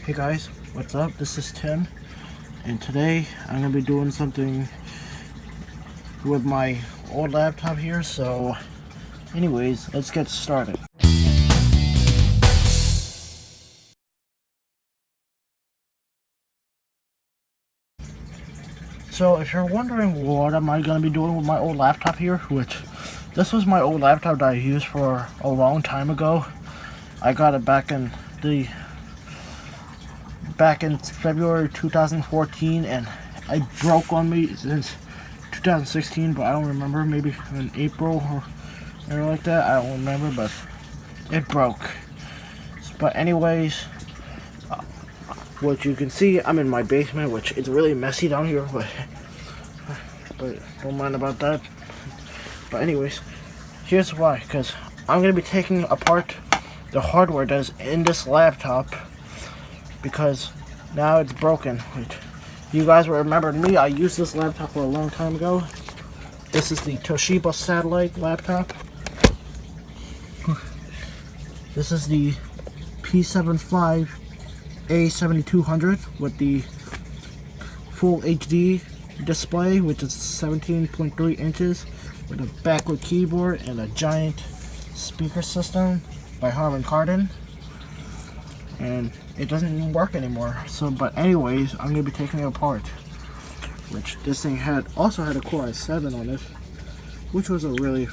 Hey guys, what's up? This is Tim, and today I'm going to be doing something with my old laptop here, so anyways, let's get started. So if you're wondering what am I going to be doing with my old laptop here, which this was my old laptop that I used for a long time ago. I got it back in February 2014, and it broke on me since 2016, but I don't remember, maybe in April or something like that. I don't remember, but it broke. But anyways, what you can see, I'm in my basement, which is really messy down here, but don't mind about that. But anyways, here's why, because I'm going to be taking apart the hardware that's in this laptop, because now it's broken. You guys will remember me, I used this laptop for a long time ago. This is the Toshiba satellite laptop. This is the P75-A7200 with the full HD display, which is 17.3 inches, with a backlit keyboard and a giant speaker system by Harman Kardon. And it doesn't even work anymore. So, but anyways, I'm gonna be taking it apart. Which this thing also had a Core i7 on it, which was a really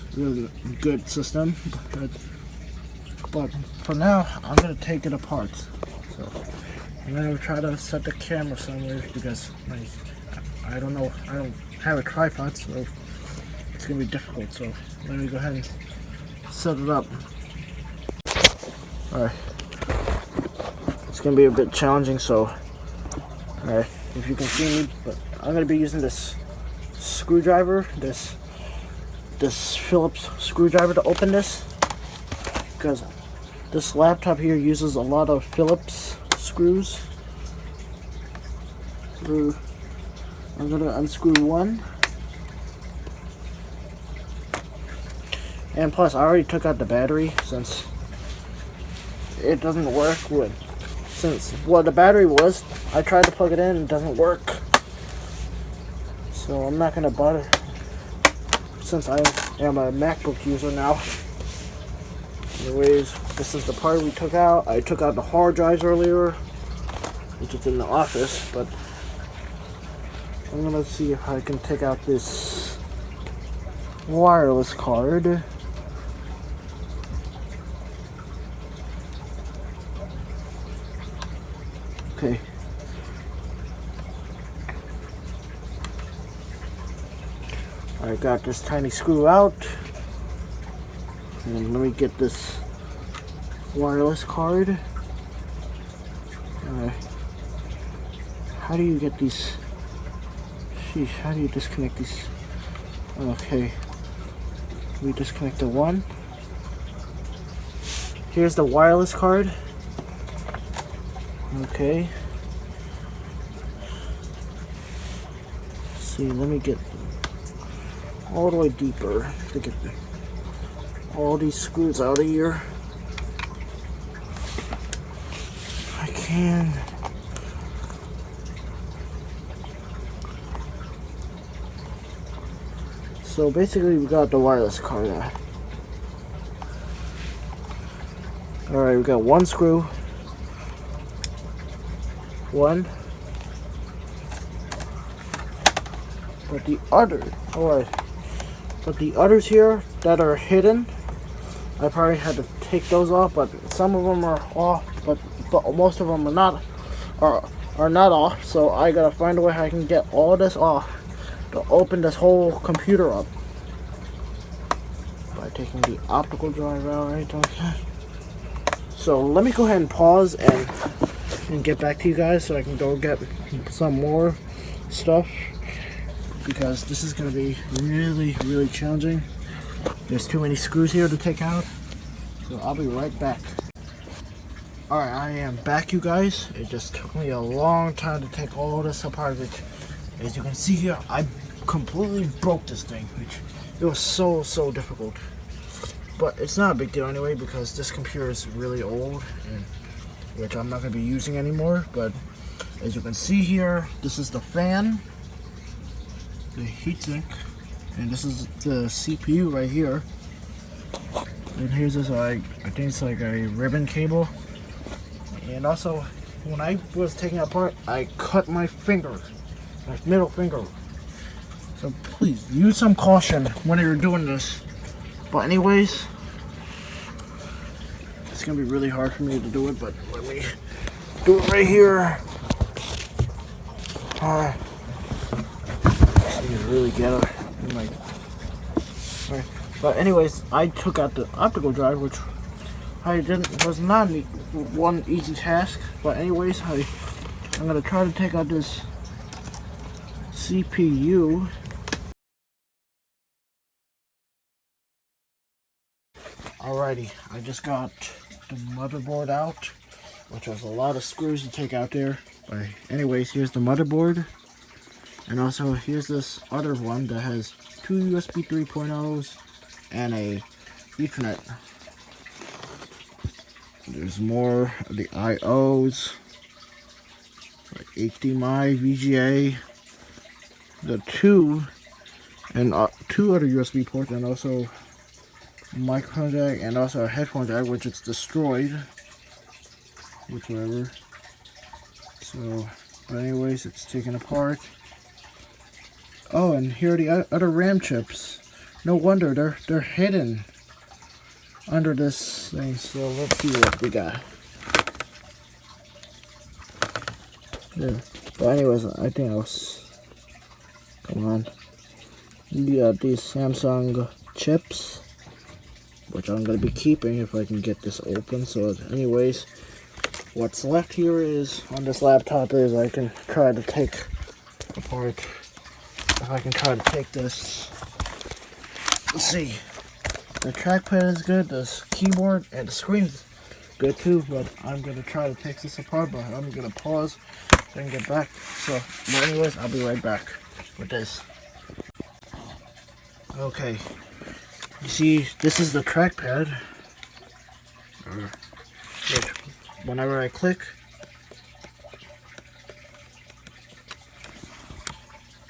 good system. But for now, I'm gonna take it apart. So I'm gonna try to set the camera somewhere, because I don't have a tripod, so it's gonna be difficult. So let me go ahead and set it up. All right. It's gonna be a bit challenging, so alright, if you can see me, but I'm gonna be using this screwdriver, this Phillips screwdriver to open this, because this laptop here uses a lot of Phillips screws. I'm gonna unscrew one, and plus I already took out the battery, since it doesn't work with the battery was, I tried to plug it in and it doesn't work. So I'm not gonna bother, since I am a MacBook user now. Anyways, this is the part we took out. I took out the hard drives earlier, which is in the office, but I'm gonna see if I can take out this wireless card. Okay. I got this tiny screw out. And let me get this wireless card. How do you get these? Sheesh, how do you disconnect these? Okay. We disconnect the one. Here's the wireless card. Okay. See, let me get all the way deeper to get all these screws out of here. I can. So basically, we got the wireless card out. Alright, we got one screw. One, but the others here that are hidden, I probably had to take those off, but some of them are off, but most of them are not off. So I gotta find a way how I can get all this off to open this whole computer up by taking the optical drive out, right? So let me go ahead and pause and get back to you guys, so I can go get some more stuff, because this is going to be really challenging. There's too many screws here to take out, so I'll be right back. Alright, I am back, you guys. It just took me a long time to take all this apart, which, as you can see here, I completely broke this thing, which it was so difficult. But it's not a big deal anyway, because this computer is really old, and which I'm not going to be using anymore. But as you can see here, this is the fan, the heatsink, and this is the CPU right here. And here's this, I think it's like a ribbon cable. And also, when I was taking it apart, I cut my finger, my middle finger. So please, use some caution when you're doing this. But anyways, it's gonna be really hard for me to do it, but let me do it right here. So you really get it. But anyways, I took out the optical drive, which was not one easy task. But anyways, I'm gonna try to take out this CPU. Alrighty, I just got the motherboard out, which has a lot of screws to take out there. But anyways, here's the motherboard. And also here's this other one that has two USB 3.0s and a Ethernet. There's more of the IOs, like HDMI, VGA, the two other USB ports, and also microphone jack, and also a headphone jack, which is destroyed, whichever. So, but anyways, it's taken apart. Oh, and here are the other RAM chips. No wonder they're hidden under this thing. So let's see what we got. Yeah. But anyways, I think I was. Come on. We got these Samsung chips, which I'm gonna be keeping if I can get this open. So anyways, what's left here is on this laptop is I can try to take apart. If I can try to take this. Let's see. The trackpad is good, the keyboard and the screen is good too, but I'm gonna try to take this apart, but I'm gonna pause and get back. So, but anyways, I'll be right back with this. Okay, you see, this is the trackpad. Whenever I click,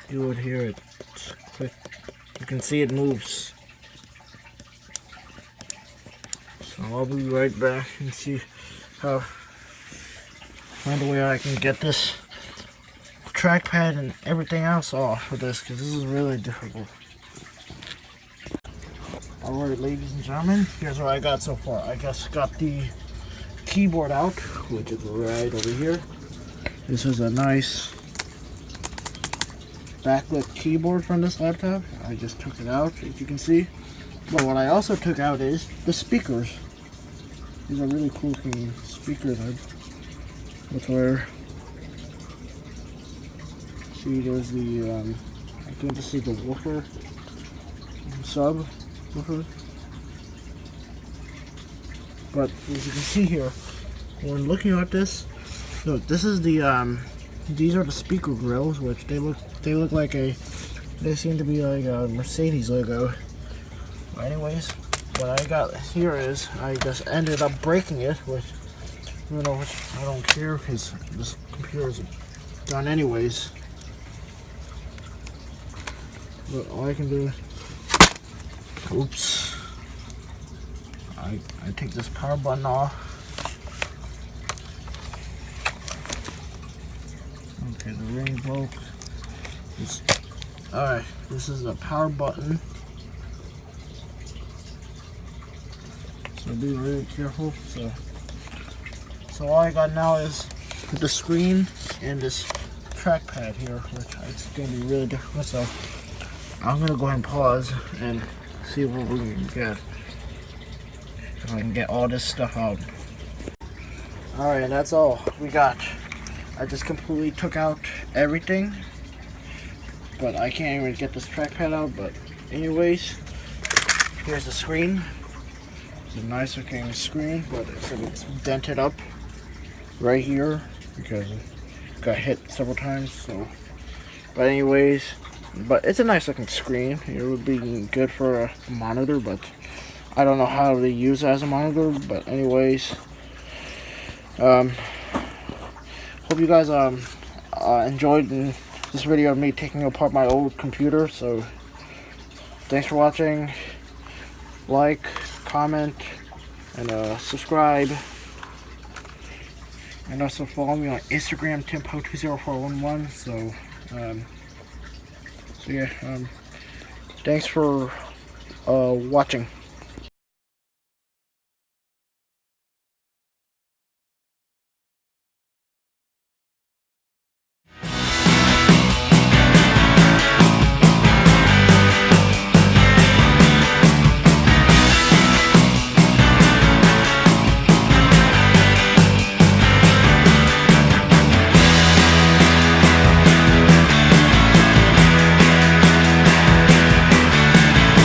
you would hear it click. You can see it moves. So I'll be right back and see how find a way I can get this trackpad and everything else off of this, because this is really difficult. Alright, ladies and gentlemen, here's what I got so far. I just got the keyboard out, which is right over here. This is a nice backlit keyboard from this laptop. I just took it out, as you can see. But what I also took out is the speakers. These are really cool looking speakers. Which were, see, there's the I think this is the woofer sub woofer. But as you can see here, when looking at this, look, this is the these are the speaker grills, which they look like they seem to be like a Mercedes logo. But anyways, what I got here is I just ended up breaking it, which I don't care because this computer is done anyways. But all I can do, oops, I take this power button off. Okay, the ring broke. Alright, this is the power button. So be really careful. So all I got now is the screen and this trackpad here, which it's going to be really difficult. So I'm going to go ahead and pause and see what we can get. If I can get all this stuff out. Alright, that's all we got. I just completely took out everything, but I can't even get this trackpad out. But anyways, here's the screen. It's a nice looking screen, but it's dented up right here because it got hit several times. So, but anyways, it's a nice looking screen. It would be good for a monitor, but I don't know how to use it as a monitor. But anyways, Hope you guys enjoyed this video of me taking apart my old computer. So thanks for watching. Like, comment, and subscribe. And also follow me on Instagram, iTimPeou2000. So yeah, thanks for watching.